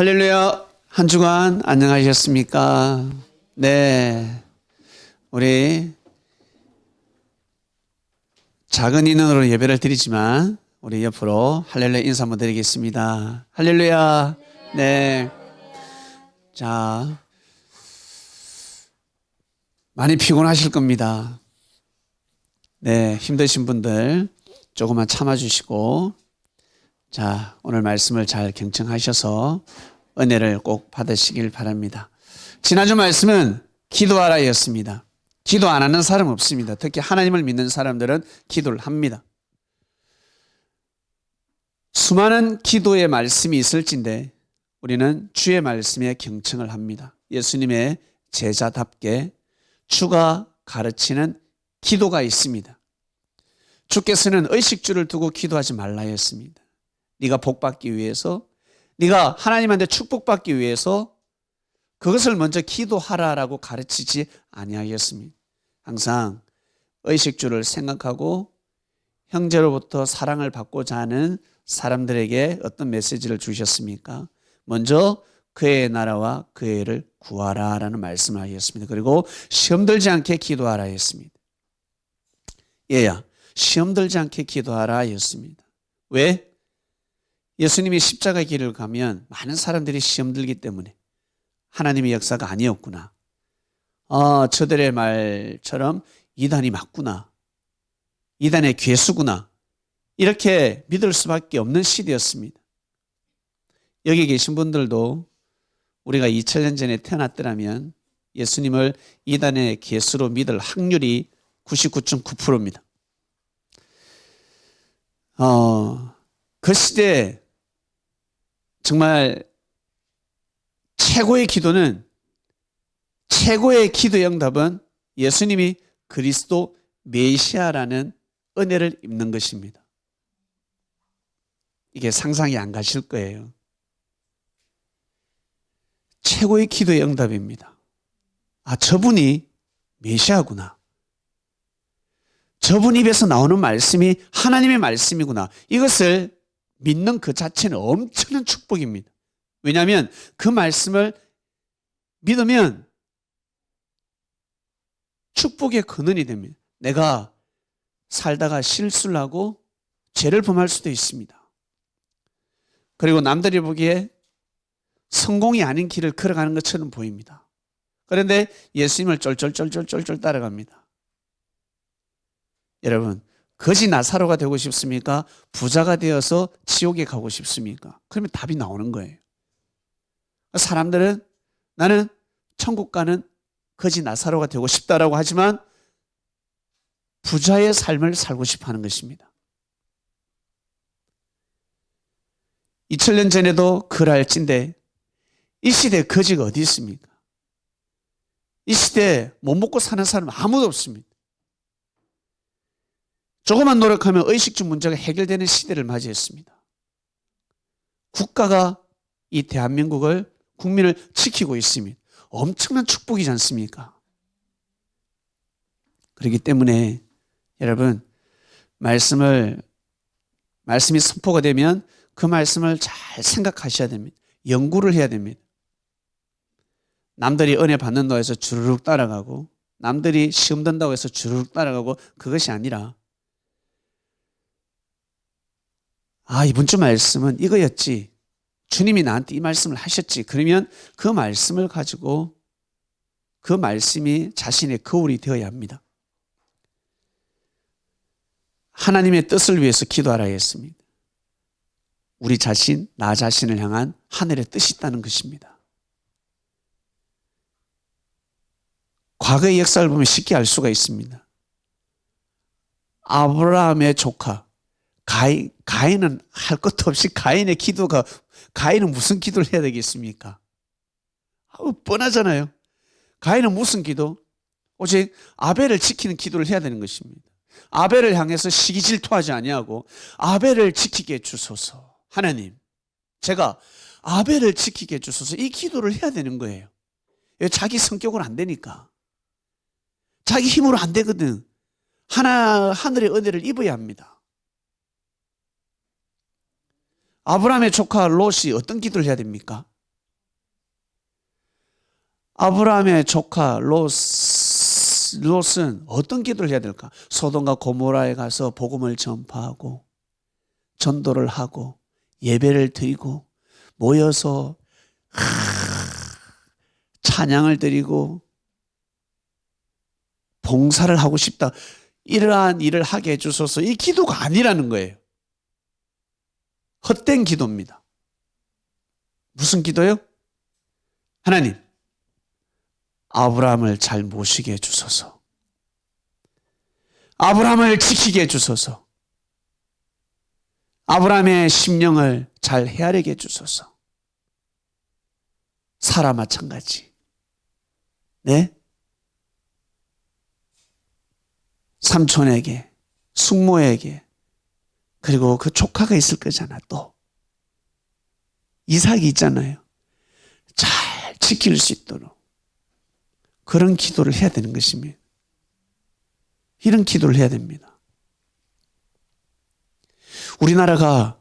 할렐루야. 한 주간 안녕하셨습니까? 네. 우리 작은 인원으로 예배를 드리지만 우리 옆으로 할렐루야 인사 한번 드리겠습니다. 할렐루야. 네. 자, 많이 피곤하실 겁니다. 네. 힘드신 분들 조금만 참아주시고, 자, 오늘 말씀을 잘 경청하셔서 은혜를 꼭 받으시길 바랍니다. 지난주 말씀은 기도하라였습니다. 기도 안 하는 사람 없습니다. 특히 하나님을 믿는 사람들은 기도를 합니다. 수많은 기도의 말씀이 있을진데 우리는 주의 말씀에 경청을 합니다. 예수님의 제자답게 주가 가르치는 기도가 있습니다. 주께서는 의식주를 두고 기도하지 말라 했습니다. 네가 복받기 위해서, 네가 하나님한테 축복받기 위해서 그것을 먼저 기도하라라고 가르치지 아니하였습니다. 항상 의식주를 생각하고 형제로부터 사랑을 받고자 하는 사람들에게 어떤 메시지를 주셨습니까? 먼저 그의 나라와 그의 일을 구하라라는 말씀을 하셨습니다. 그리고 시험 들지 않게 기도하라 했습니다. 얘야, 시험 들지 않게 기도하라 했습니다. 왜? 예수님이 십자가의 길을 가면 많은 사람들이 시험 들기 때문에 하나님의 역사가 아니었구나. 저들의 말처럼 이단이 맞구나. 이단의 괴수구나. 이렇게 믿을 수밖에 없는 시대였습니다. 여기 계신 분들도 우리가 2000년 전에 태어났더라면 예수님을 이단의 괴수로 믿을 확률이 99.9%입니다. 그 시대에 정말 최고의 기도는, 최고의 기도의 응답은 예수님이 그리스도 메시아라는 은혜를 입는 것입니다. 이게 상상이 안 가실 거예요. 최고의 기도의 응답입니다. 저분이 메시아구나. 저분 입에서 나오는 말씀이 하나님의 말씀이구나. 이것을 믿는 그 자체는 엄청난 축복입니다. 왜냐하면 그 말씀을 믿으면 축복의 근원이 됩니다. 내가 살다가 실수를 하고 죄를 범할 수도 있습니다. 그리고 남들이 보기에 성공이 아닌 길을 걸어가는 것처럼 보입니다. 그런데 예수님을 쫄쫄쫄쫄쫄쫄 따라갑니다. 여러분, 거지 나사로가 되고 싶습니까? 부자가 되어서 지옥에 가고 싶습니까? 그러면 답이 나오는 거예요. 사람들은 나는 천국 가는 거지 나사로가 되고 싶다라고 하지만 부자의 삶을 살고 싶어 하는 것입니다. 2000년 전에도 그랄진데 이 시대에 거지가 어디 있습니까? 이 시대에 못 먹고 사는 사람은 아무도 없습니다. 조금만 노력하면 의식주 문제가 해결되는 시대를 맞이했습니다. 국가가 이 대한민국을, 국민을 지키고 있습니다. 엄청난 축복이지 않습니까? 그렇기 때문에 여러분, 말씀이 선포가 되면 그 말씀을 잘 생각하셔야 됩니다. 연구를 해야 됩니다. 남들이 은혜 받는다고 해서 주르륵 따라가고, 남들이 시험 든다고 해서 주르륵 따라가고, 그것이 아니라 이번 주 말씀은 이거였지. 주님이 나한테 이 말씀을 하셨지. 그러면 그 말씀을 가지고 그 말씀이 자신의 거울이 되어야 합니다. 하나님의 뜻을 위해서 기도하라 했습니다. 우리 자신, 나 자신을 향한 하늘의 뜻이 있다는 것입니다. 과거의 역사를 보면 쉽게 알 수가 있습니다. 아브라함의 조카 가인은 할 것도 없이 가인은 무슨 기도를 해야 되겠습니까? 뻔하잖아요. 가인은 무슨 기도? 오직 아벨을 지키는 기도를 해야 되는 것입니다. 아벨을 향해서 시기 질투하지 아니하고 아벨을 지키게 해주소서. 하나님, 제가 아벨을 지키게 해주소서. 이 기도를 해야 되는 거예요. 자기 성격으로 안 되니까. 자기 힘으로 안 되거든. 하늘의 은혜를 입어야 합니다. 아브라함의 조카 롯이 어떤 기도를 해야 됩니까? 아브라함의 조카 롯은 어떤 기도를 해야 될까? 소돔과 고모라에 가서 복음을 전파하고 전도를 하고 예배를 드리고 모여서 찬양을 드리고 봉사를 하고 싶다. 이러한 일을 하게 해주소서. 이 기도가 아니라는 거예요. 헛된 기도입니다. 무슨 기도요? 하나님, 아브라함을 잘 모시게 해주소서. 아브라함을 지키게 해주소서. 아브라함의 심령을 잘 헤아리게 해주소서. 사라 마찬가지. 네? 삼촌에게, 숙모에게, 그리고 그 조카가 있을 거잖아. 또 이삭이 있잖아요. 잘 지킬 수 있도록 그런 기도를 해야 되는 것입니다. 이런 기도를 해야 됩니다. 우리나라가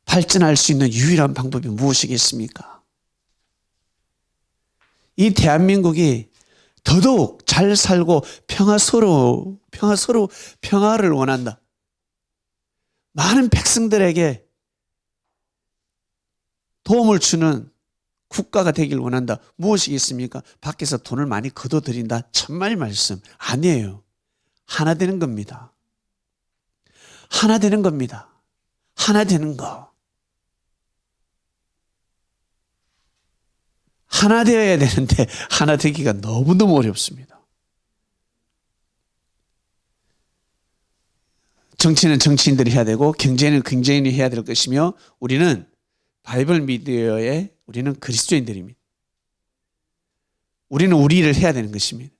발전할 수 있는 유일한 방법이 무엇이겠습니까? 이 대한민국이 더더욱 잘 살고 평화를 원한다. 많은 백성들에게 도움을 주는 국가가 되길 원한다. 무엇이겠습니까? 밖에서 돈을 많이 거둬들인다. 천만의 말씀. 아니에요. 하나 되는 겁니다. 하나 되는 겁니다. 하나 되는 거. 하나 되어야 되는데 하나 되기가 너무너무 어렵습니다. 정치는 정치인들이 해야 되고 경제는 경제인이 해야 될 것이며 우리는 바이블 미디어의 우리는 그리스도인들입니다. 우리는 우리 일을 해야 되는 것입니다.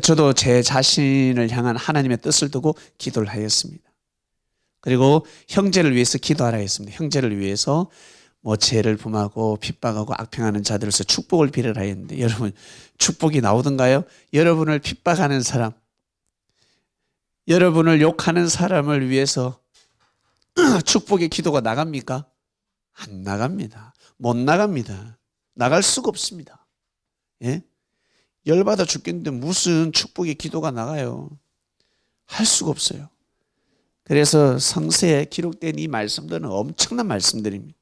저도 제 자신을 향한 하나님의 뜻을 두고 기도를 하였습니다. 그리고 형제를 위해서 기도하라 했습니다. 형제를 위해서 죄를 범하고 핍박하고 악평하는 자들로서 축복을 빌으라 했는데 여러분 축복이 나오던가요? 여러분을 핍박하는 사람, 여러분을 욕하는 사람을 위해서 축복의 기도가 나갑니까? 안 나갑니다. 못 나갑니다. 나갈 수가 없습니다. 예? 열받아 죽겠는데 무슨 축복의 기도가 나가요? 할 수가 없어요. 그래서 성서에 기록된 이 말씀들은 엄청난 말씀들입니다.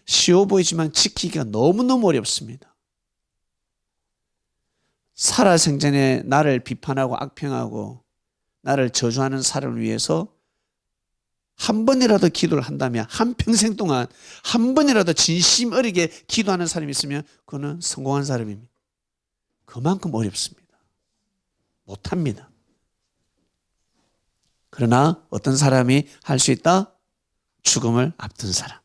쉬워 보이지만 지키기가 너무너무 어렵습니다. 살아생전에 나를 비판하고 악평하고 나를 저주하는 사람을 위해서 한 번이라도 기도를 한다면 한평생 동안 한 번이라도 진심 어리게 기도하는 사람이 있으면 그거는 성공한 사람입니다. 그만큼 어렵습니다. 못합니다. 그러나 어떤 사람이 할 수 있다? 죽음을 앞둔 사람.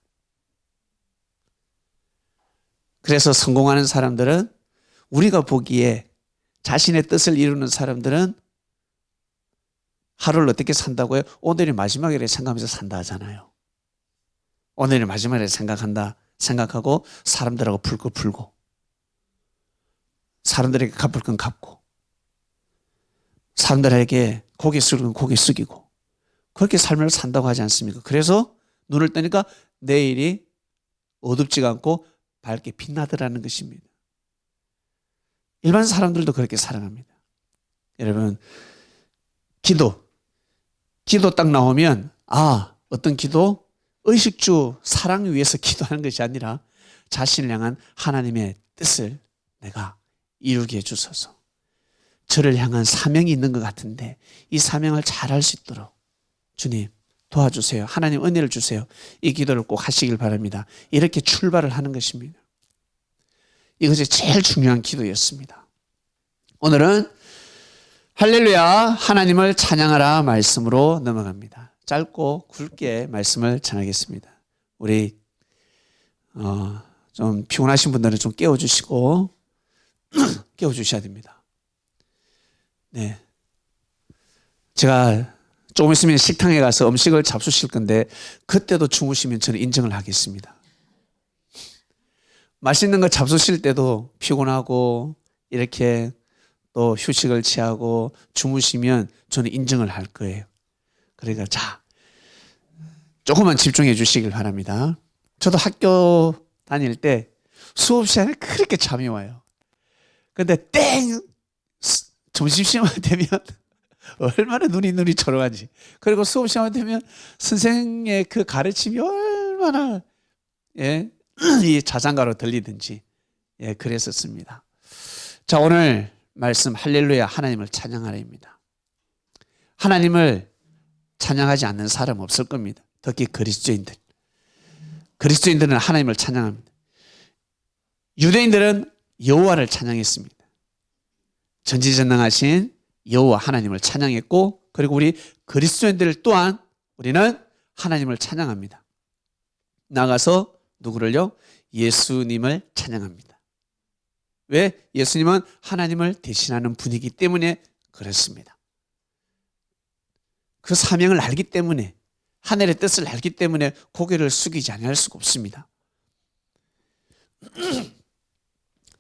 그래서 성공하는 사람들은 우리가 보기에 자신의 뜻을 이루는 사람들은 하루를 어떻게 산다고요? 오늘이 마지막이라 생각하면서 산다 하잖아요. 오늘이 마지막이라 생각하고 사람들하고 풀 거 풀고 사람들에게 갚을 건 갚고 사람들에게 고개 숙일 건 고개 숙이고 그렇게 삶을 산다고 하지 않습니까? 그래서 눈을 뜨니까 내일이 어둡지가 않고 밝게 빛나더라는 것입니다. 일반 사람들도 그렇게 살아갑니다. 여러분 기도 딱 나오면 어떤 기도? 의식주 사랑 위해서 기도하는 것이 아니라 자신을 향한 하나님의 뜻을 내가 이루게 해주소서. 저를 향한 사명이 있는 것 같은데 이 사명을 잘할 수 있도록 주님 도와주세요. 하나님 은혜를 주세요. 이 기도를 꼭 하시길 바랍니다. 이렇게 출발을 하는 것입니다. 이것이 제일 중요한 기도였습니다. 오늘은 할렐루야 하나님을 찬양하라 말씀으로 넘어갑니다. 짧고 굵게 말씀을 전하겠습니다. 우리 좀 피곤하신 분들은 좀 깨워주시고 깨워주셔야 됩니다. 네, 제가 조금 있으면 식당에 가서 음식을 잡수실 건데 그때도 주무시면 저는 인정을 하겠습니다. 맛있는 거 잡수실 때도 피곤하고 이렇게 또 휴식을 취하고 주무시면 저는 인정을 할 거예요. 그러니까 조금만 집중해 주시길 바랍니다. 저도 학교 다닐 때 수업 시간에 그렇게 잠이 와요. 근데 땡! 점심시간 되면 얼마나 눈이 초롱하지. 그리고 수업 시간 되면 선생의 그 가르침이 얼마나 예, 이 자장가로 들리든지 예, 그랬었습니다. 자, 오늘 말씀 할렐루야 하나님을 찬양하라입니다. 하나님을 찬양하지 않는 사람 없을 겁니다. 특히 그리스도인들. 그리스도인들은 하나님을 찬양합니다. 유대인들은 여호와를 찬양했습니다. 전지전능하신 여호와 하나님을 찬양했고, 그리고 우리 그리스도인들 또한 우리는 하나님을 찬양합니다. 나가서 누구를요? 예수님을 찬양합니다. 왜? 예수님은 하나님을 대신하는 분이기 때문에 그렇습니다. 그 사명을 알기 때문에, 하늘의 뜻을 알기 때문에 고개를 숙이지 않을 수가 없습니다.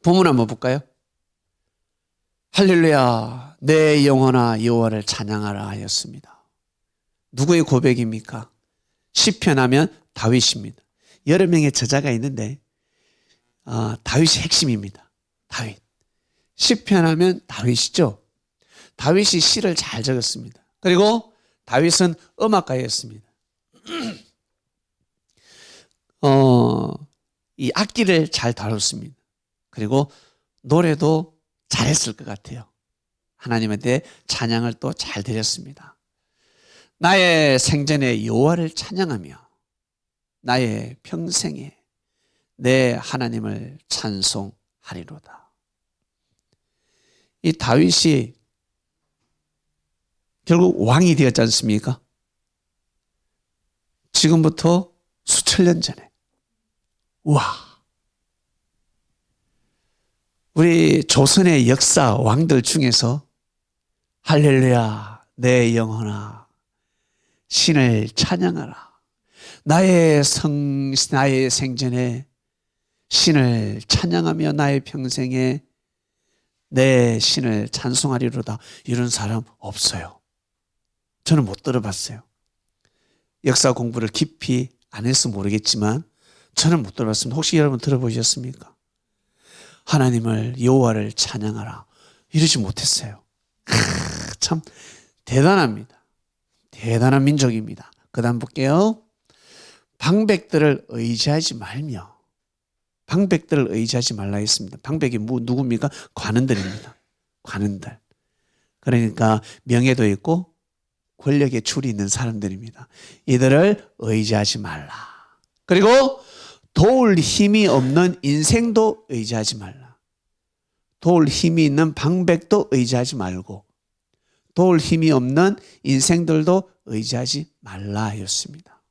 본문 한번 볼까요? 할렐루야 내 영혼아 여호와를 찬양하라 하였습니다. 누구의 고백입니까? 시편 하면 다윗입니다. 여러 명의 저자가 있는데 다윗이 핵심입니다. 다윗. 시편 하면 다윗이죠. 다윗이 시를 잘 적었습니다. 그리고 다윗은 음악가였습니다. 이 악기를 잘 다뤘습니다. 그리고 노래도 잘했을 것 같아요. 하나님한테 찬양을 또 잘 드렸습니다. 나의 생전에 여호와를 찬양하며 나의 평생에 내 하나님을 찬송하리로다. 이 다윗이 결국 왕이 되었지 않습니까? 지금부터 수천 년 전에. 우와. 우리 조선의 역사 왕들 중에서 할렐루야 내 영혼아 신을 찬양하라. 나의 생전에 신을 찬양하며 나의 평생에 내 신을 찬송하리로다. 이런 사람 없어요. 저는 못 들어봤어요. 역사 공부를 깊이 안 해서 모르겠지만 저는 못 들어봤습니다. 혹시 여러분 들어보셨습니까? 하나님을 여호와를 찬양하라. 이러지 못했어요. 참 대단합니다. 대단한 민족입니다. 그 다음 볼게요. 방백들을 의지하지 말며. 방백들을 의지하지 말라 했습니다. 방백이 누굽니까? 관원들입니다. 관원들. 그러니까 명예도 있고 권력에 줄이 있는 사람들입니다. 이들을 의지하지 말라. 그리고 도울 힘이 없는 인생도 의지하지 말라. 도울 힘이 있는 방백도 의지하지 말고 도울 힘이 없는 인생들도 의지하지 말라 하였습니다.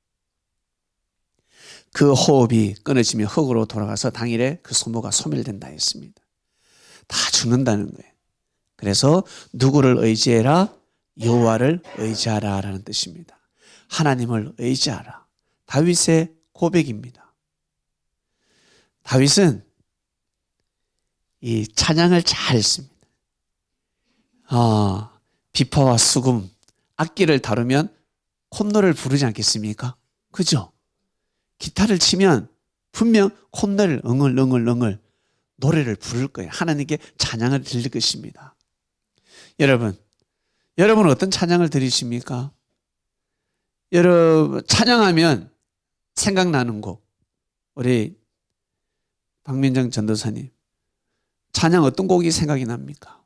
그 호흡이 끊어지면 흙으로 돌아가서 당일에 그 소모가 소멸된다 했습니다. 다 죽는다는 거예요. 그래서 누구를 의지해라? 여호와를 의지하라라는 뜻입니다. 하나님을 의지하라. 다윗의 고백입니다. 다윗은 이 찬양을 잘했습니다. 비파와 수금, 악기를 다루면 콧노래를 부르지 않겠습니까? 그죠? 기타를 치면 분명 콧노래를 응을 노래를 부를 거예요. 하나님께 찬양을 드릴 것입니다. 여러분 어떤 찬양을 드리십니까? 여러분 찬양하면 생각나는 곡, 우리 박민정 전도사님 찬양 어떤 곡이 생각이 납니까?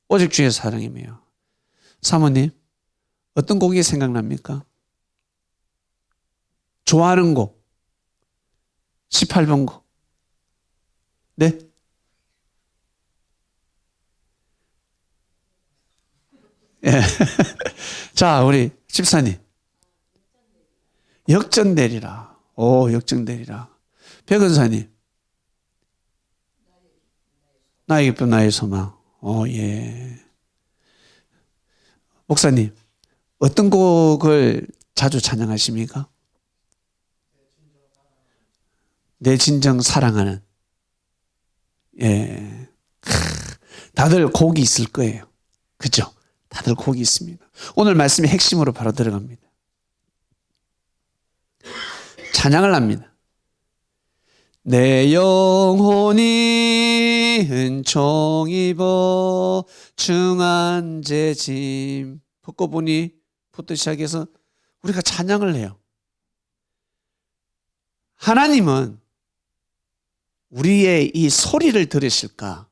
오직 주의 사랑이며. 사모님 어떤 곡이 생각납니까? 좋아하는 곡 18번 곡. 네? 예. 자, 우리 집사님 역전되리라. 오, 역전되리라. 백은사님 나의 기쁨 나의 소망. 예. 목사님 어떤 곡을 자주 찬양하십니까? 내 진정 사랑하는. 예. 다들 곡이 있을 거예요. 그죠? 다들 곡이 있습니다. 오늘 말씀의 핵심으로 바로 들어갑니다. 찬양을 합니다. 내 영혼이 은총 입어 중한 죄짐 붓고 보니부터 시작해서 우리가 찬양을 해요. 하나님은 우리의 이 소리를 들으실까?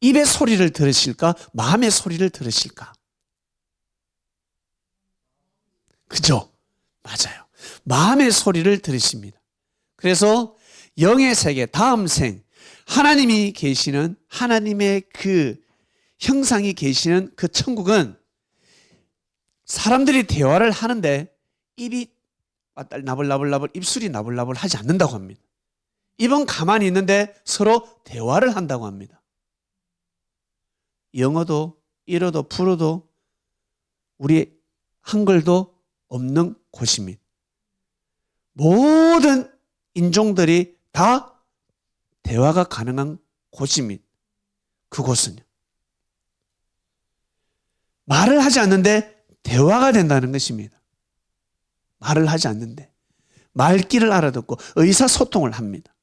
입의 소리를 들으실까? 마음의 소리를 들으실까? 그죠? 맞아요. 마음의 소리를 들으십니다. 그래서 영의 세계, 다음 생, 하나님이 계시는, 하나님의 그 형상이 계시는 그 천국은 사람들이 대화를 하는데 입이 나불나불 입술이 나불나불 하지 않는다고 합니다. 입은 가만히 있는데 서로 대화를 한다고 합니다. 영어도 일어도 불어도 우리 한글도 없는 곳입니다. 모든 인종들이 다 대화가 가능한 곳입니다. 그곳은요. 말을 하지 않는데 대화가 된다는 것입니다. 말을 하지 않는데 말귀를 알아듣고 의사소통을 합니다.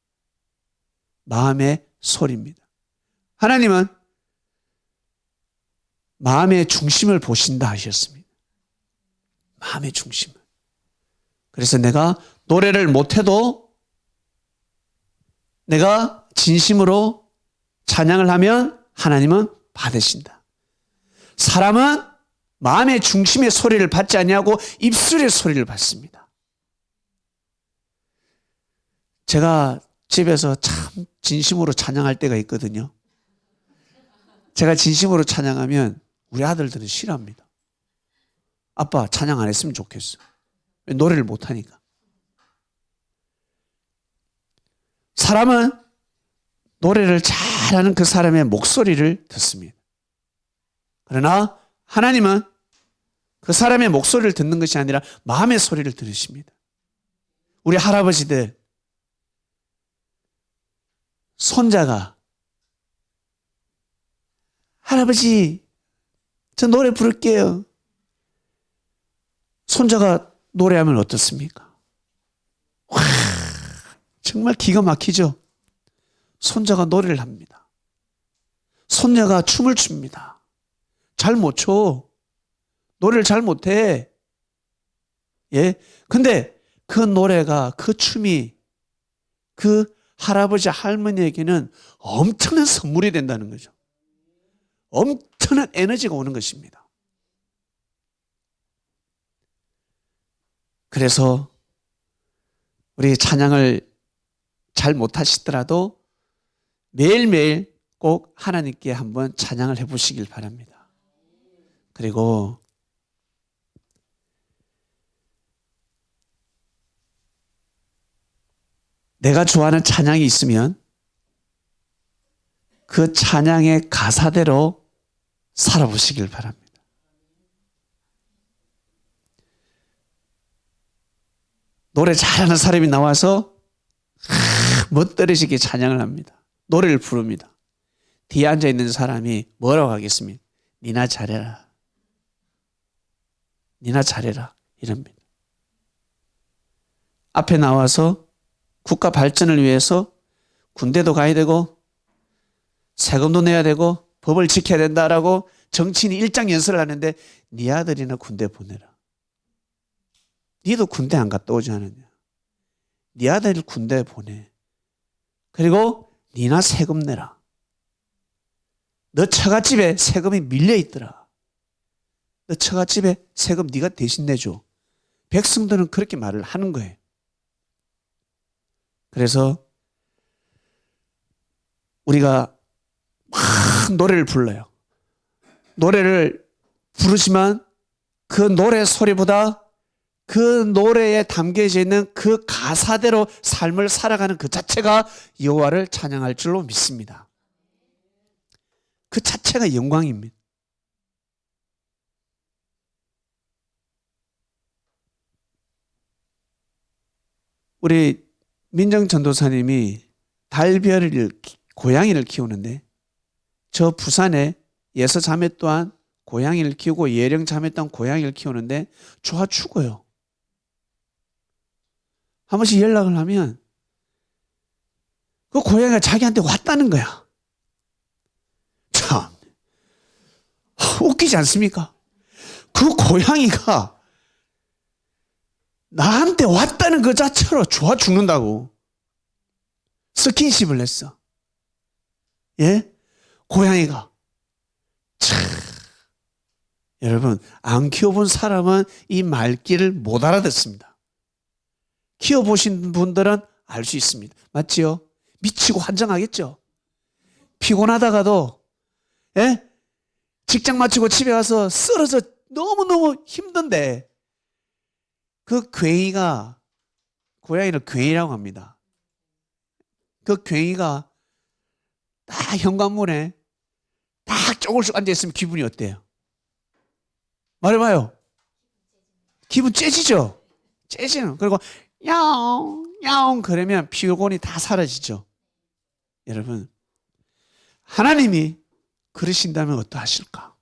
마음의 소리입니다. 하나님은 마음의 중심을 보신다 하셨습니다. 마음의 중심을. 그래서 내가 노래를 못해도 내가 진심으로 찬양을 하면 하나님은 받으신다. 사람은 마음의 중심의 소리를 받지 아니하고 입술의 소리를 받습니다. 제가 집에서 참 진심으로 찬양할 때가 있거든요. 제가 진심으로 찬양하면 우리 아들들은 싫어합니다. 아빠 찬양 안 했으면 좋겠어. 노래를 못하니까. 사람은 노래를 잘하는 그 사람의 목소리를 듣습니다. 그러나 하나님은 그 사람의 목소리를 듣는 것이 아니라 마음의 소리를 들으십니다. 우리 할아버지들 손자가 할아버지 저 노래 부를게요. 손자가 노래하면 어떻습니까? 와, 정말 기가 막히죠. 손자가 노래를 합니다. 손녀가 춤을 춥니다. 잘 못 춰. 노래를 잘 못해. 예. 근데 그 노래가, 그 춤이 그 할아버지 할머니에게는 엄청난 선물이 된다는 거죠. 엄청난 에너지가 오는 것입니다. 그래서 우리 찬양을 잘 못하시더라도 매일매일 꼭 하나님께 한번 찬양을 해보시길 바랍니다. 그리고 내가 좋아하는 찬양이 있으면 그 찬양의 가사대로 살아보시길 바랍니다. 노래 잘하는 사람이 나와서 멋들어지게 찬양을 합니다. 노래를 부릅니다. 뒤에 앉아있는 사람이 뭐라고 하겠습니까? 니나 잘해라. 니나 잘해라. 이럽니다. 앞에 나와서 국가 발전을 위해서 군대도 가야 되고 세금도 내야 되고 법을 지켜야 된다라고 정치인이 일장 연설을 하는데 네 아들이나 군대 보내라. 니도 군대 안 갔다 오지 않았냐. 네 아들 군대 보내. 그리고 니나 세금 내라. 너 처갓집에 세금이 밀려있더라. 너 처갓집에 세금 네가 대신 내줘. 백성들은 그렇게 말을 하는 거예요. 그래서 우리가 막 노래를 불러요. 노래를 부르지만 그 노래 소리보다 그 노래에 담겨져 있는 그 가사대로 삶을 살아가는 그 자체가 여호와를 찬양할 줄로 믿습니다. 그 자체가 영광입니다. 우리 민정 전도사님이 달별을 고양이를 키우는데 저 부산에 예서 자매 또한 고양이를 키우고 예령 자매 또한 고양이를 키우는데 좋아 죽어요. 한 번씩 연락을 하면 그 고양이가 자기한테 왔다는 거야. 참 웃기지 않습니까? 그 고양이가 나한테 왔다는 그 자체로 좋아 죽는다고 스킨십을 했어. 예? 고양이가. 참. 여러분, 안 키워본 사람은 이 말귀를 못 알아듣습니다. 키워보신 분들은 알 수 있습니다. 맞지요? 미치고 환장하겠죠? 피곤하다가도, 예? 직장 마치고 집에 가서 쓰러져 너무너무 힘든데, 그 괴이가, 고양이를 괴이라고 합니다. 그 괴이가 딱 현관문에 딱 쪼글쪼글 앉아있으면 기분이 어때요? 말해봐요. 기분 째지죠? 째지는. 그리고 야옹 야옹 그러면 피곤이 다 사라지죠. 여러분, 하나님이 그러신다면 어떠하실까?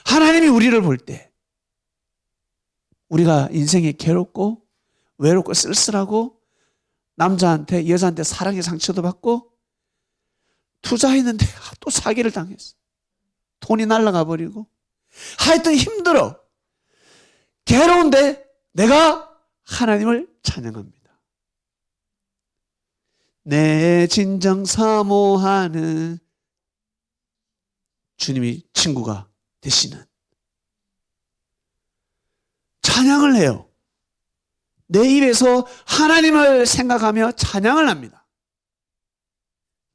하나님이 우리를 볼 때 우리가 인생이 괴롭고 외롭고 쓸쓸하고 남자한테 여자한테 사랑의 상처도 받고 투자했는데 또 사기를 당했어. 돈이 날아가 버리고 하여튼 힘들어. 괴로운데 내가 하나님을 찬양합니다. 내 진정 사모하는 주님이 친구가 되시는 찬양을 해요. 내 입에서 하나님을 생각하며 찬양을 합니다.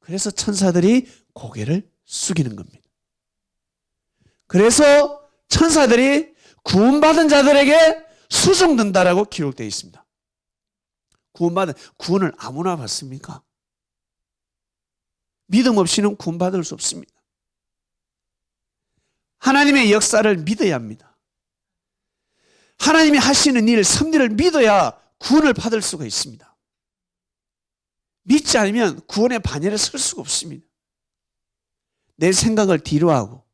그래서 천사들이 고개를 숙이는 겁니다. 그래서 천사들이 구원받은 자들에게 수종든다라고 기록되어 있습니다. 구원을 아무나 받습니까? 믿음 없이는 구원받을 수 없습니다. 하나님의 역사를 믿어야 합니다. 하나님이 하시는 일, 섭리를 믿어야 구원을 받을 수가 있습니다. 믿지 않으면 구원의 반열에 설 수가 없습니다. 내 생각을 뒤로하고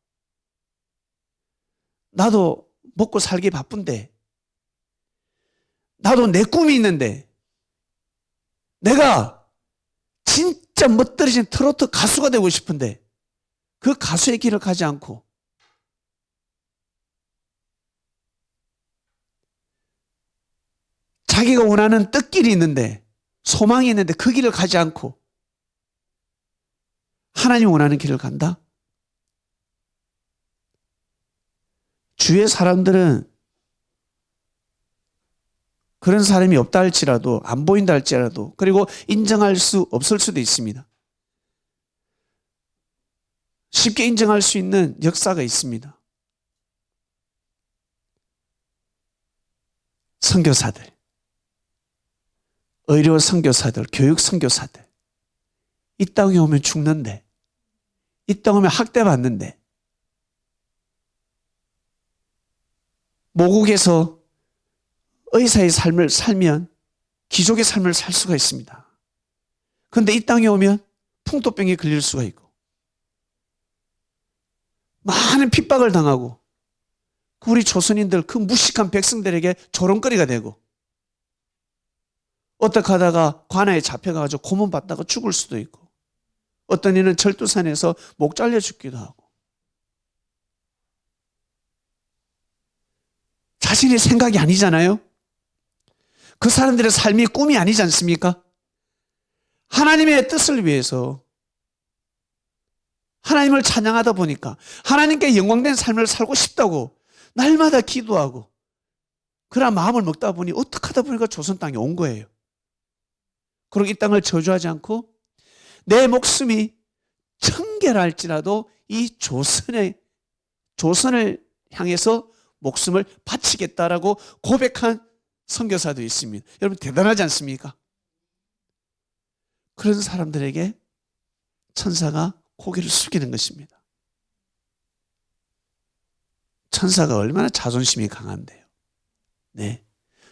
나도 먹고 살기 바쁜데 나도 내 꿈이 있는데 내가 진짜 멋들어진 트로트 가수가 되고 싶은데 그 가수의 길을 가지 않고 자기가 원하는 뜻길이 있는데 소망이 있는데 그 길을 가지 않고 하나님이 원하는 길을 간다? 주위의 사람들은 그런 사람이 없다 할지라도 안 보인다 할지라도 그리고 인정할 수 없을 수도 있습니다. 쉽게 인정할 수 있는 역사가 있습니다. 선교사들, 의료 선교사들, 교육 선교사들 이 땅에 오면 죽는데 이 땅에 오면 학대받는데 모국에서 의사의 삶을 살면 귀족의 삶을 살 수가 있습니다. 그런데 이 땅에 오면 풍토병에 걸릴 수가 있고 많은 핍박을 당하고 우리 조선인들 그 무식한 백성들에게 조롱거리가 되고 어떻게 하다가 관아에 잡혀가지고 고문받다가 죽을 수도 있고 어떤 이는 절도산에서 목 잘려 죽기도 하고 자신의 생각이 아니잖아요. 그 사람들의 삶이 꿈이 아니지 않습니까? 하나님의 뜻을 위해서 하나님을 찬양하다 보니까 하나님께 영광된 삶을 살고 싶다고 날마다 기도하고 그런 마음을 먹다 보니 어떻게 하다 보니까 조선 땅에 온 거예요. 그리고 이 땅을 저주하지 않고 내 목숨이 청결할지라도 이 조선을 향해서 목숨을 바치겠다라고 고백한 선교사도 있습니다. 여러분 대단하지 않습니까? 그런 사람들에게 천사가 고개를 숙이는 것입니다. 천사가 얼마나 자존심이 강한데요. 네.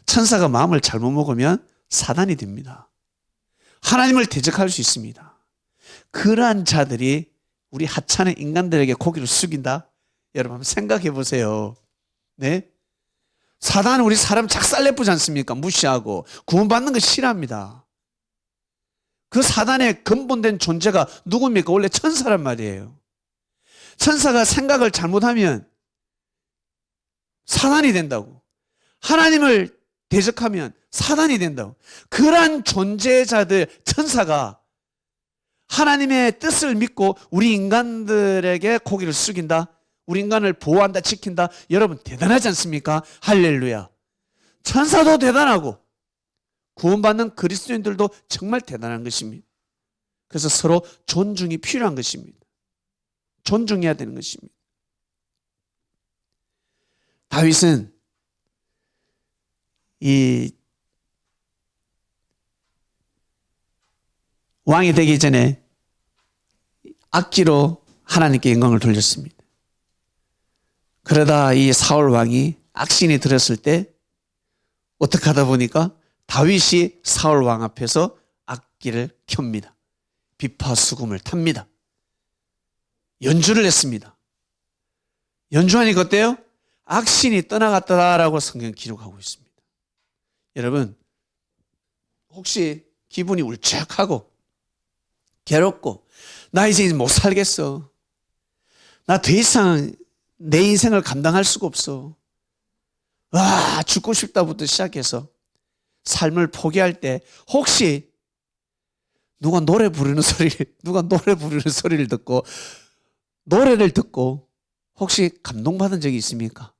천사가 마음을 잘못 먹으면 사단이 됩니다. 하나님을 대적할 수 있습니다. 그러한 자들이 우리 하찮은 인간들에게 고개를 숙인다? 여러분 한번 생각해 보세요. 네? 사단은 우리 사람 작살내쁘지 않습니까? 무시하고 구원받는 거 싫어합니다. 그 사단의 근본된 존재가 누굽니까? 원래 천사란 말이에요. 천사가 생각을 잘못하면 사단이 된다고. 하나님을 대적하면 사단이 된다고. 그러한 존재자들, 천사가 하나님의 뜻을 믿고 우리 인간들에게 고개를 숙인다. 우리 인간을 보호한다, 지킨다. 여러분 대단하지 않습니까? 할렐루야. 천사도 대단하고 구원받는 그리스도인들도 정말 대단한 것입니다. 그래서 서로 존중이 필요한 것입니다. 존중해야 되는 것입니다. 다윗은 이 왕이 되기 전에 악기로 하나님께 영광을 돌렸습니다. 그러다 이 사울 왕이 악신이 들었을 때 어떻게 하다 보니까 다윗이 사울 왕 앞에서 악기를 켭니다. 비파 수금을 탑니다. 연주를 했습니다. 연주하니까 어때요? 악신이 떠나갔다라고 성경 기록하고 있습니다. 여러분, 혹시 기분이 울적하고 괴롭고 나 이제 못 살겠어. 나 더 이상 내 인생을 감당할 수가 없어. 와, 죽고 싶다부터 시작해서 삶을 포기할 때 혹시 누가 노래 부르는 소리를 듣고 노래를 듣고 혹시 감동받은 적이 있습니까?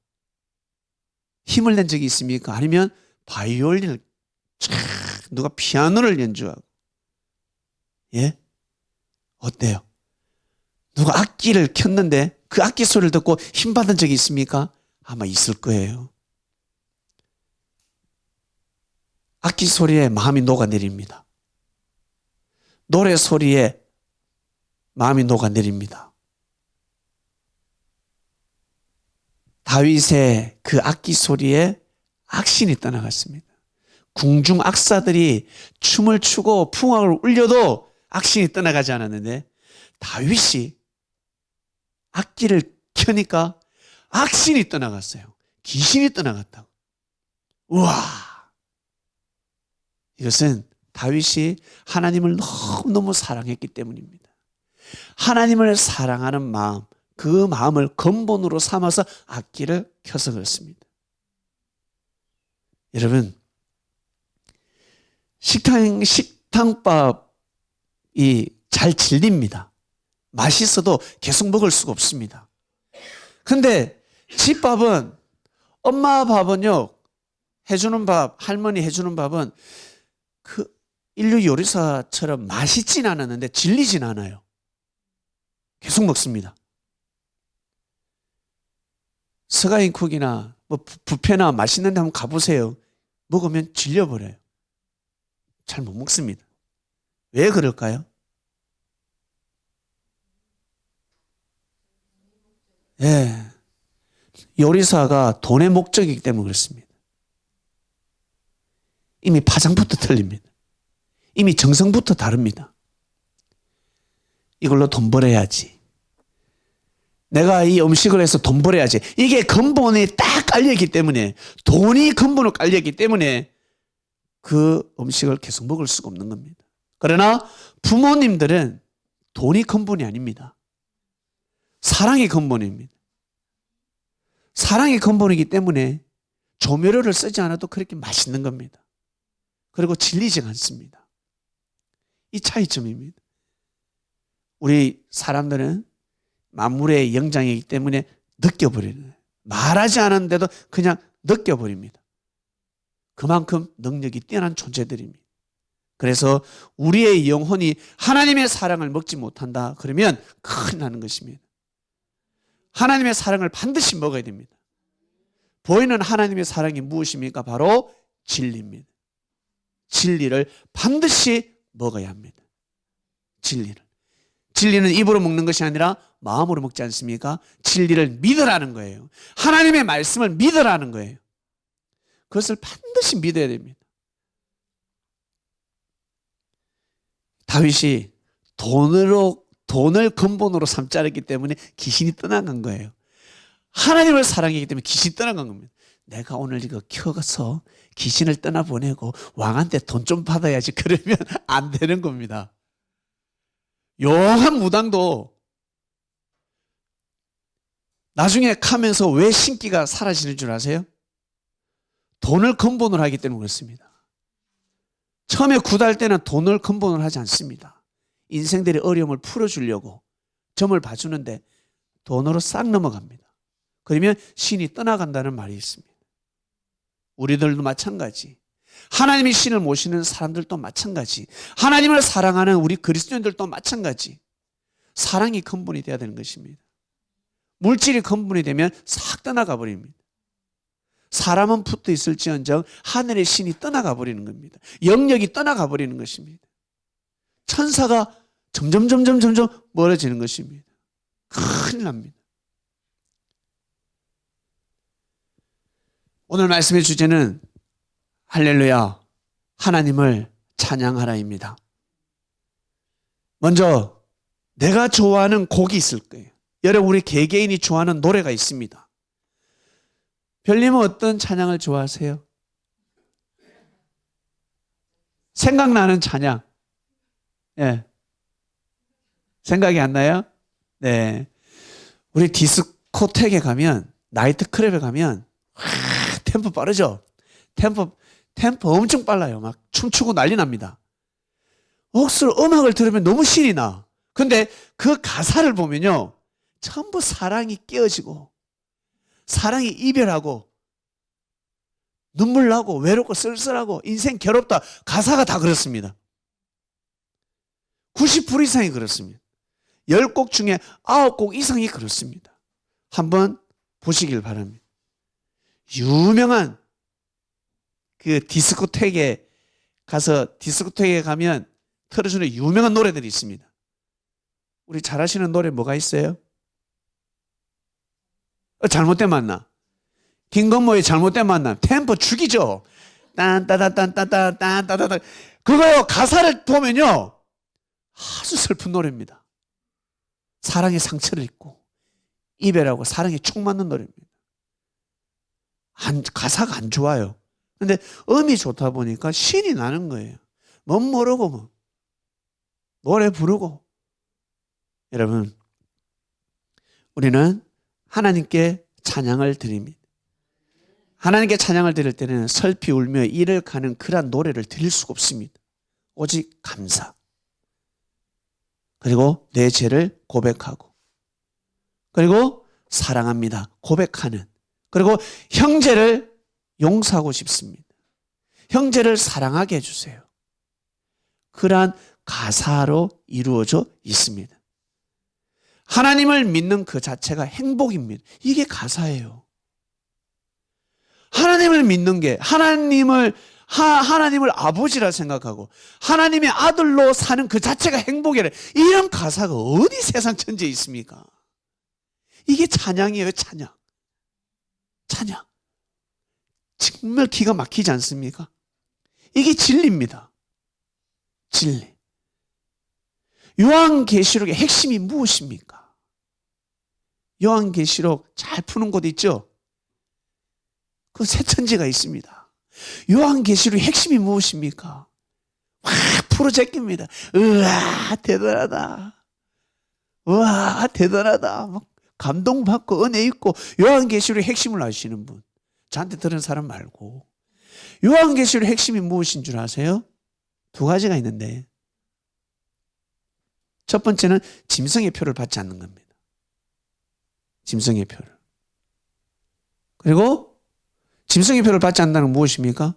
힘을 낸 적이 있습니까? 아니면 바이올린을 누가 피아노를 연주하고 예? 어때요? 누가 악기를 켰는데 그 악기 소리를 듣고 힘받은 적이 있습니까? 아마 있을 거예요. 악기 소리에 마음이 녹아내립니다. 노래 소리에 마음이 녹아내립니다. 다윗의 그 악기 소리에 악신이 떠나갔습니다. 궁중 악사들이 춤을 추고 풍악을 울려도 악신이 떠나가지 않았는데 다윗이 악기를 켜니까 악신이 떠나갔어요. 귀신이 떠나갔다고. 우와! 이것은 다윗이 하나님을 너무너무 사랑했기 때문입니다. 하나님을 사랑하는 마음, 그 마음을 근본으로 삼아서 악기를 켜서 그렇습니다. 여러분, 식당밥이 잘 질립니다. 맛있어도 계속 먹을 수가 없습니다. 근데 집밥은, 엄마 밥은요, 해주는 밥, 할머니 해주는 밥은 그 인류 요리사처럼 맛있진 않았는데 질리진 않아요. 계속 먹습니다. 서가인쿡이나 뭐 뷔페나 맛있는 데 한번 가보세요. 먹으면 질려버려요. 잘 못 먹습니다. 왜 그럴까요? 예. 요리사가 돈의 목적이기 때문에 그렇습니다. 이미 파장부터 틀립니다. 이미 정성부터 다릅니다. 이걸로 돈 벌어야지. 내가 이 음식을 해서 돈 벌어야지. 이게 근본에 딱 깔려있기 때문에, 돈이 근본으로 깔려있기 때문에 그 음식을 계속 먹을 수가 없는 겁니다. 그러나 부모님들은 돈이 근본이 아닙니다. 사랑이 근본입니다. 사랑이 근본이기 때문에 조미료를 쓰지 않아도 그렇게 맛있는 겁니다. 그리고 질리지 않습니다. 이 차이점입니다. 우리 사람들은 만물의 영장이기 때문에 느껴버리는 거예요. 말하지 않았는데도 그냥 느껴버립니다. 그만큼 능력이 뛰어난 존재들입니다. 그래서 우리의 영혼이 하나님의 사랑을 먹지 못한다 그러면 큰일 나는 것입니다. 하나님의 사랑을 반드시 먹어야 됩니다. 보이는 하나님의 사랑이 무엇입니까? 바로 진리입니다. 진리를 반드시 먹어야 합니다. 진리는 입으로 먹는 것이 아니라 마음으로 먹지 않습니까? 진리를 믿으라는 거예요. 하나님의 말씀을 믿으라는 거예요. 그것을 반드시 믿어야 됩니다. 다윗이 돈을 근본으로 삼지 않았기 때문에 귀신이 떠나간 거예요. 하나님을 사랑했기 때문에 귀신이 떠나간 겁니다. 내가 오늘 이거 키워서 귀신을 떠나보내고 왕한테 돈 좀 받아야지 그러면 안 되는 겁니다. 용한 무당도 나중에 가면서 왜 신기가 사라지는 줄 아세요? 돈을 근본으로 하기 때문에 그렇습니다. 처음에 구달 때는 돈을 근본으로 하지 않습니다. 인생들의 어려움을 풀어주려고 점을 봐주는데 돈으로 싹 넘어갑니다. 그러면 신이 떠나간다는 말이 있습니다. 우리들도 마찬가지. 하나님이 신을 모시는 사람들도 마찬가지. 하나님을 사랑하는 우리 그리스도인들도 마찬가지. 사랑이 근본이 되어야 되는 것입니다. 물질이 근본이 되면 싹 떠나가 버립니다. 사람은 붙어 있을지언정 하늘의 신이 떠나가 버리는 겁니다. 영역이 떠나가 버리는 것입니다. 천사가 점점 멀어지는 것입니다. 큰일 납니다. 오늘 말씀의 주제는 할렐루야, 하나님을 찬양하라입니다. 먼저 내가 좋아하는 곡이 있을 거예요. 여러분, 우리 개개인이 좋아하는 노래가 있습니다. 별님은 어떤 찬양을 좋아하세요? 생각나는 찬양. 예. 생각이 안 나요? 네. 우리 디스코텍에 가면, 나이트클럽에 가면, 템포 빠르죠? 템포 엄청 빨라요. 막 춤추고 난리 납니다. 억수로 음악을 들으면 너무 신이 나. 근데 그 가사를 보면요, 전부 사랑이 깨어지고 사랑이 이별하고 눈물 나고 외롭고 쓸쓸하고 인생 괴롭다. 가사가 다 그렇습니다. 90% 이상이 그렇습니다. 10곡 중에 9곡 이상이 그렇습니다. 한번 보시길 바랍니다. 유명한 그 디스코텍에 가면 틀어주는 유명한 노래들이 있습니다. 우리 잘 아시는 노래 뭐가 있어요? 잘못된 만남. 김건모의 잘못된 만남. 템포 죽이죠. 딴따다딴따따딴따따따. 그거요, 가사를 보면요, 아주 슬픈 노래입니다. 사랑의 상처를 입고 이별하고 사랑에 총 맞는 노래입니다. 가사가 안 좋아요. 근데 음이 좋다 보니까 신이 나는 거예요. 멋 모르고 뭐 노래 부르고. 여러분, 우리는 하나님께 찬양을 드립니다. 하나님께 찬양을 드릴 때는 슬피 울며 이를 가는 그러한 노래를 드릴 수가 없습니다. 오직 감사. 그리고 내 죄를 고백하고, 그리고 사랑합니다. 고백하는. 그리고 형제를 용서하고 싶습니다. 형제를 사랑하게 해주세요. 그러한 가사로 이루어져 있습니다. 하나님을 믿는 그 자체가 행복입니다. 이게 가사예요. 하나님을 믿는 게 하나님을 아버지라 생각하고 하나님의 아들로 사는 그 자체가 행복이래. 이런 가사가 어디 세상 천지에 있습니까? 이게 찬양이에요. 찬양. 정말 기가 막히지 않습니까? 이게 진리입니다. 진리. 요한계시록의 핵심이 무엇입니까? 요한계시록 잘 푸는 곳 있죠? 그 새 천지가 있습니다. 요한계시록의 핵심이 무엇입니까? 확 풀어제낍니다. 우와, 대단하다. 우와, 대단하다. 막 감동받고 은혜 있고. 요한계시록의 핵심을 아시는 분, 저한테 들은 사람 말고. 요한계시록의 핵심이 무엇인 줄 아세요? 두 가지가 있는데, 첫 번째는 짐승의 표를 받지 않는 겁니다. 짐승의 표를. 그리고 짐승의 표를 받지 않는다는 건 무엇입니까?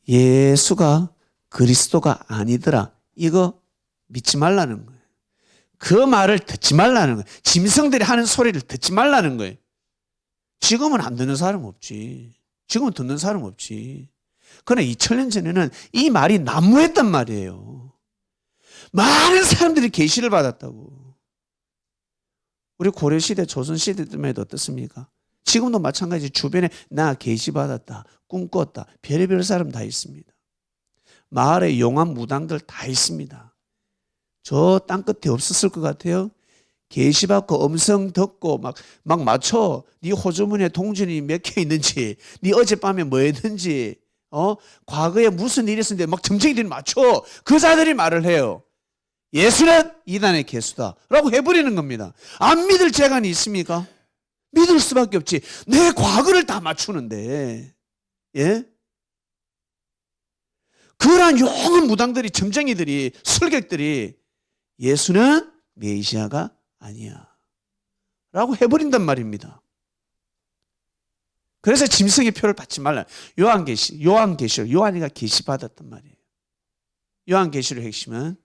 예수가 그리스도가 아니더라. 이거 믿지 말라는 거예요. 그 말을 듣지 말라는 거예요. 짐승들이 하는 소리를 듣지 말라는 거예요. 지금은 안 듣는 사람 없지. 지금은 듣는 사람 없지. 그러나 2000년 전에는 이 말이 난무했단 말이에요. 많은 사람들이 계시를 받았다고. 우리 고려시대, 조선시대 때에도 어떻습니까? 지금도 마찬가지. 주변에 나 계시 받았다, 꿈 꿨다, 별의별 사람 다 있습니다. 마을에 용한 무당들 다 있습니다. 저 땅끝에 없었을 것 같아요. 계시받고 음성 듣고 막 맞춰. 네 호주머니에 동전이 몇 개 있는지, 네 어젯밤에 뭐 했는지, 과거에 무슨 일이 있었는데 막 점쟁이들이 맞춰. 그 자들이 말을 해요. 예수는 이단의 개수다 라고 해버리는 겁니다. 안 믿을 재간이 있습니까? 믿을 수밖에 없지. 내 과거를 다 맞추는데. 예? 그러한 용한 무당들이, 점쟁이들이, 술객들이 예수는 메시아가 아니야 라고 해버린단 말입니다. 그래서 짐승의 표를 받지 말라. 요한이가 계시받았단 말이에요. 요한계시의 핵심은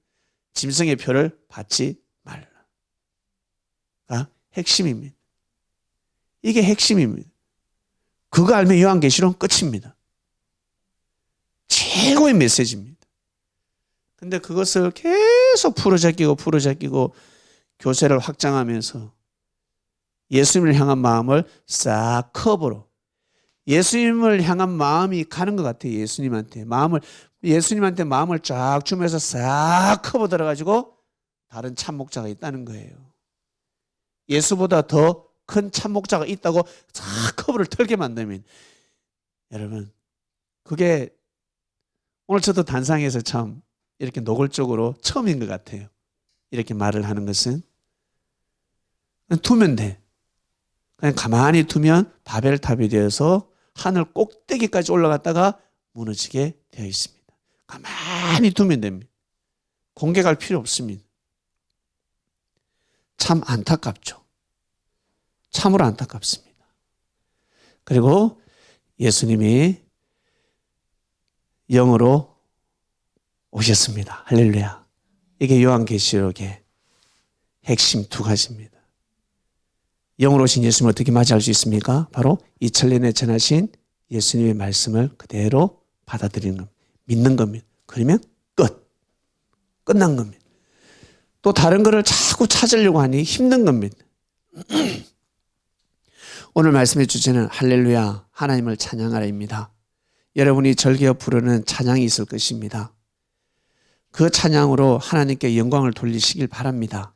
짐승의 표를 받지 말라가 핵심입니다. 이게 핵심입니다. 그거 알면 요한계시록은 끝입니다. 최고의 메시지입니다. 근데 그것을 계속 풀어잡히고 교세를 확장하면서 예수님을 향한 마음을 싹 컵으로, 예수님을 향한 마음이 가는 것 같아요. 예수님한테 마음을 쫙 주면서 싹 컵어 들어가지고 다른 참목자가 있다는 거예요. 예수보다 더 큰 참목자가 있다고 싹 컵을 털게 만들면, 여러분, 그게 오늘 저도 단상에서 참 이렇게 노골적으로 처음인 것 같아요. 이렇게 말을 하는 것은 그냥 두면 돼. 그냥 가만히 두면 바벨탑이 되어서 하늘 꼭대기까지 올라갔다가 무너지게 되어 있습니다. 가만히 두면 됩니다. 공격할 필요 없습니다. 참 안타깝죠. 참으로 안타깝습니다. 그리고 예수님이 영으로 오셨습니다. 할렐루야. 이게 요한계시록의 핵심 두 가지입니다. 영으로 오신 예수님을 어떻게 맞이할 수 있습니까? 바로 2000년에 전하신 예수님의 말씀을 그대로 받아들이는 겁니다. 믿는 겁니다. 그러면 끝난 겁니다. 또 다른 거를 자꾸 찾으려고 하니 힘든 겁니다. 오늘 말씀의 주제는 할렐루야, 하나님을 찬양하라입니다. 여러분이 절기어 부르는 찬양이 있을 것입니다. 그 찬양으로 하나님께 영광을 돌리시길 바랍니다.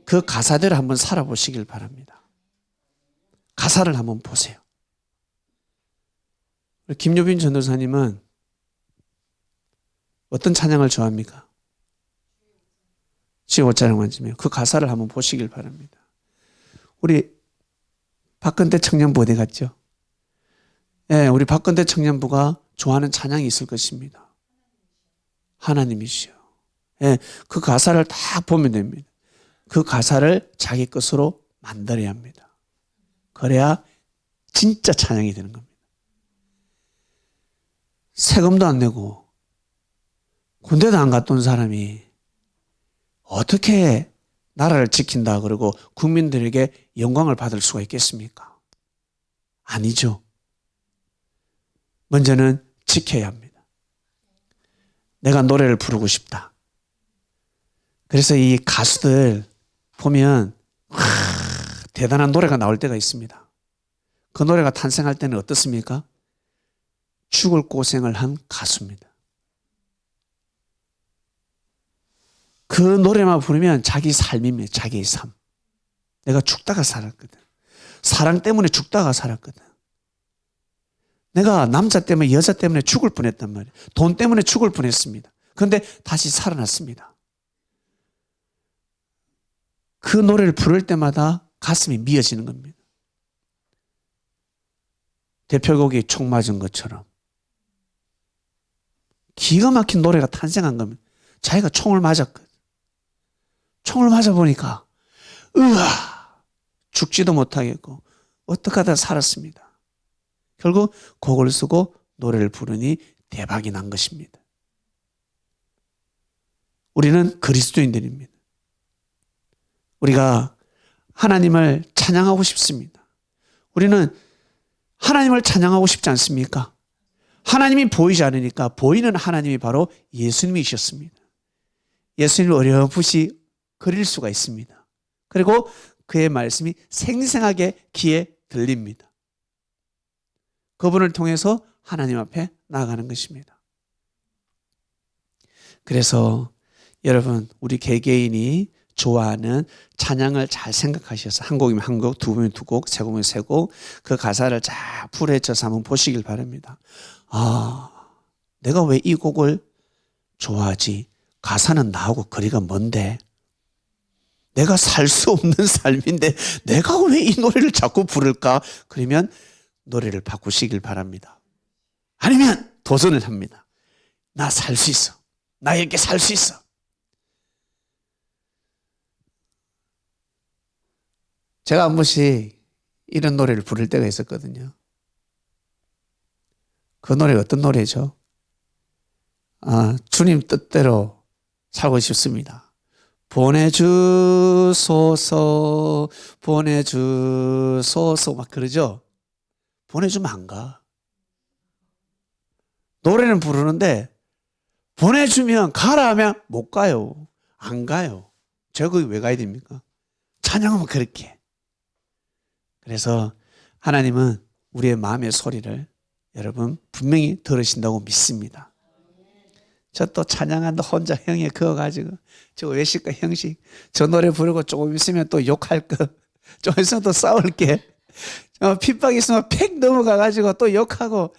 그 가사대로 한번 살아보시길 바랍니다. 가사를 한번 보세요. 김유빈 전도사님은 어떤 찬양을 좋아합니까? 주의 옷자랑 만지며. 그 가사를 한번 보시길 바랍니다. 우리 박근대 청년부 어디 갔죠? 네, 우리 박근대 청년부가 좋아하는 찬양이 있을 것입니다. 하나님이시여. 네, 그 가사를 다 보면 됩니다. 그 가사를 자기 것으로 만들어야 합니다. 그래야 진짜 찬양이 되는 겁니다. 세금도 안 내고 군대도 안 갔다 온 사람이 어떻게 나라를 지킨다 그러고 국민들에게 영광을 받을 수가 있겠습니까? 아니죠. 먼저는 지켜야 합니다. 내가 노래를 부르고 싶다. 그래서 이 가수들 보면 대단한 노래가 나올 때가 있습니다. 그 노래가 탄생할 때는 어떻습니까? 죽을 고생을 한 가수입니다. 그 노래만 부르면 자기 삶입니다. 자기의 삶. 내가 죽다가 살았거든. 사랑 때문에 죽다가 살았거든. 내가 남자 때문에 여자 때문에 죽을 뻔했단 말이에요. 돈 때문에 죽을 뻔했습니다. 그런데 다시 살아났습니다. 그 노래를 부를 때마다 가슴이 미어지는 겁니다. 대표곡이 총 맞은 것처럼 기가 막힌 노래가 탄생한 겁니다. 자기가 총을 맞았거든. 총을 맞아보니까 죽지도 못하겠고 어떡하다 살았습니다. 결국 곡을 쓰고 노래를 부르니 대박이 난 것입니다. 우리는 그리스도인들입니다. 우리가 하나님을 찬양하고 싶습니다. 우리는 하나님을 찬양하고 싶지 않습니까? 하나님이 보이지 않으니까 보이는 하나님이 바로 예수님이셨습니다. 예수님을 어렴풋이 그릴 수가 있습니다. 그리고 그의 말씀이 생생하게 귀에 들립니다. 그분을 통해서 하나님 앞에 나아가는 것입니다. 그래서 여러분, 우리 개개인이 좋아하는 찬양을 잘 생각하셔서 한 곡이면 한 곡, 두 곡이면 두 곡, 세 곡이면 세 곡, 그 가사를 잘 풀어헤쳐서 한번 보시길 바랍니다. 아, 내가 왜 이 곡을 좋아하지? 가사는 나하고 거리가 먼데, 내가 살 수 없는 삶인데 내가 왜 이 노래를 자꾸 부를까? 그러면 노래를 바꾸시길 바랍니다. 아니면 도전을 합니다. 나 살 수 있어. 나 이렇게 살 수 있어. 제가 한 번씩 이런 노래를 부를 때가 있었거든요. 그 노래가 어떤 노래죠? 주님 뜻대로 살고 싶습니다. 보내주소서, 보내주소서, 막 그러죠? 보내주면 안 가. 노래는 부르는데, 보내주면 가라 하면 못 가요. 안 가요. 제가 거기 왜 가야 됩니까? 찬양하면 그렇게. 그래서 하나님은 우리의 마음의 소리를 여러분 분명히 들으신다고 믿습니다. 저 또 찬양한다 혼자 형에 그거 가지고 저 외식과 형식 저 노래 부르고 조금 있으면 또 욕할 거 좀 있으면 또 싸울 게 핍박 있으면 팩 넘어가 가지고 또 욕하고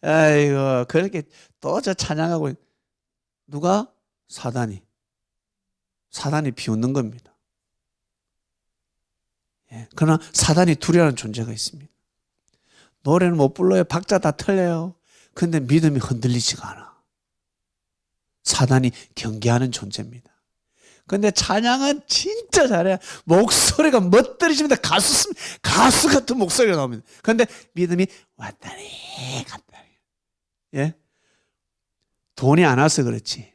아이고 그렇게 또 저 찬양하고 누가? 사단이 비웃는 겁니다. 예, 그러나 사단이 두려워하는 존재가 있습니다. 노래는 못 불러요. 박자 다 틀려요. 근데 믿음이 흔들리지가 않아. 사단이 경계하는 존재입니다. 근데 찬양은 진짜 잘해요. 목소리가 멋들어집니다. 가수 같은 목소리가 나옵니다. 근데 믿음이 왔다니 갔다니. 예? 돈이 안 와서 그렇지.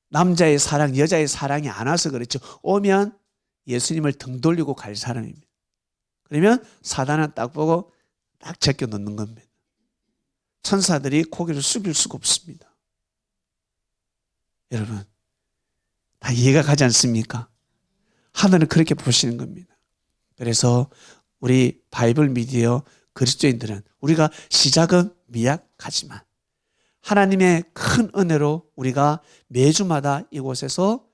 남자의 사랑, 여자의 사랑이 안 와서 그렇죠. 오면 예수님을 등 돌리고 갈 사람입니다. 그러면 사단은 딱 보고 딱 제껴 놓는 겁니다. 천사들이 고개를 숙일 수가 없습니다. 여러분, 다 이해가 가지 않습니까? 하늘은 그렇게 보시는 겁니다. 그래서 우리 바이블 미디어 그리스도인들은 우리가 시작은 미약하지만 하나님의 큰 은혜로 우리가 매주마다 이곳에서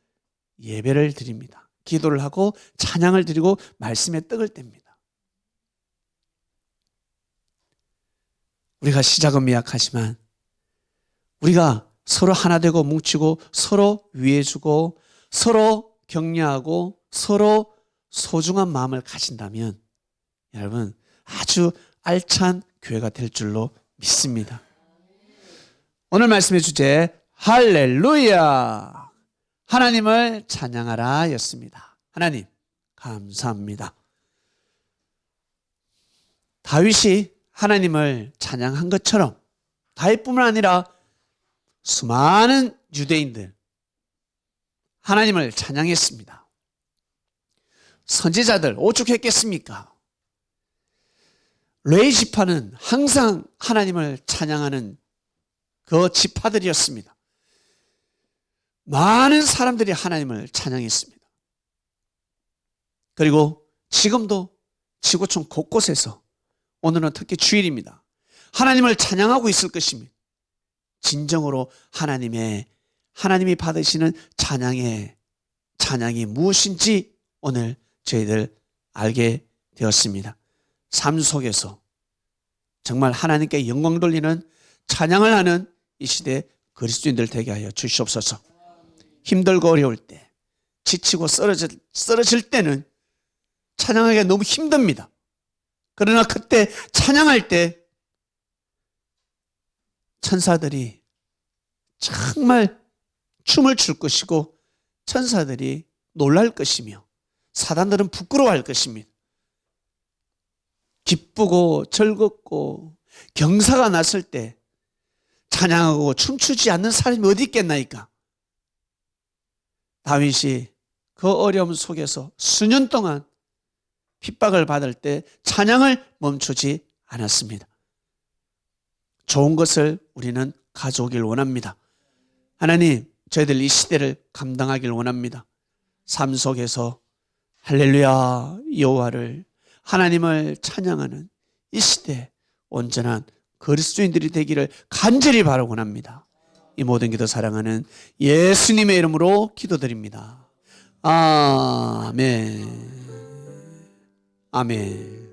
예배를 드립니다. 기도를 하고 찬양을 드리고 말씀의 떡을 뗍니다. 우리가 시작은 미약하지만 우리가 서로 하나 되고 뭉치고 서로 위해주고 서로 격려하고 서로 소중한 마음을 가진다면 여러분 아주 알찬 교회가 될 줄로 믿습니다. 오늘 말씀의 주제 할렐루야 하나님을 찬양하라 였습니다. 하나님 감사합니다. 다윗이 하나님을 찬양한 것처럼 다윗뿐만 아니라 수많은 유대인들 하나님을 찬양했습니다. 선지자들 오죽했겠습니까? 레위 지파는 항상 하나님을 찬양하는 그 지파들이었습니다. 많은 사람들이 하나님을 찬양했습니다. 그리고 지금도 지구촌 곳곳에서 오늘은 특히 주일입니다. 하나님을 찬양하고 있을 것입니다. 진정으로 하나님이 받으시는 찬양이 무엇인지 오늘 저희들 알게 되었습니다. 삶 속에서 정말 하나님께 영광 돌리는 찬양을 하는 이 시대 그리스도인들 되게 하여 주시옵소서. 힘들고 어려울 때, 지치고 쓰러질 때는 찬양하기가 너무 힘듭니다. 그러나 그때 찬양할 때 천사들이 정말 춤을 출 것이고 천사들이 놀랄 것이며 사단들은 부끄러워할 것입니다. 기쁘고 즐겁고 경사가 났을 때 찬양하고 춤추지 않는 사람이 어디 있겠나이까? 다윗이 그 어려움 속에서 수년 동안 핍박을 받을 때 찬양을 멈추지 않았습니다. 좋은 것을 우리는 가져오길 원합니다. 하나님, 저희들 이 시대를 감당하길 원합니다. 삶 속에서 할렐루야 여호와를 하나님을 찬양하는 이 시대 온전한 그리스도인들이 되기를 간절히 바라고 합니다. 이 모든 기도 사랑하는 예수님의 이름으로 기도드립니다. 아멘. 아멘.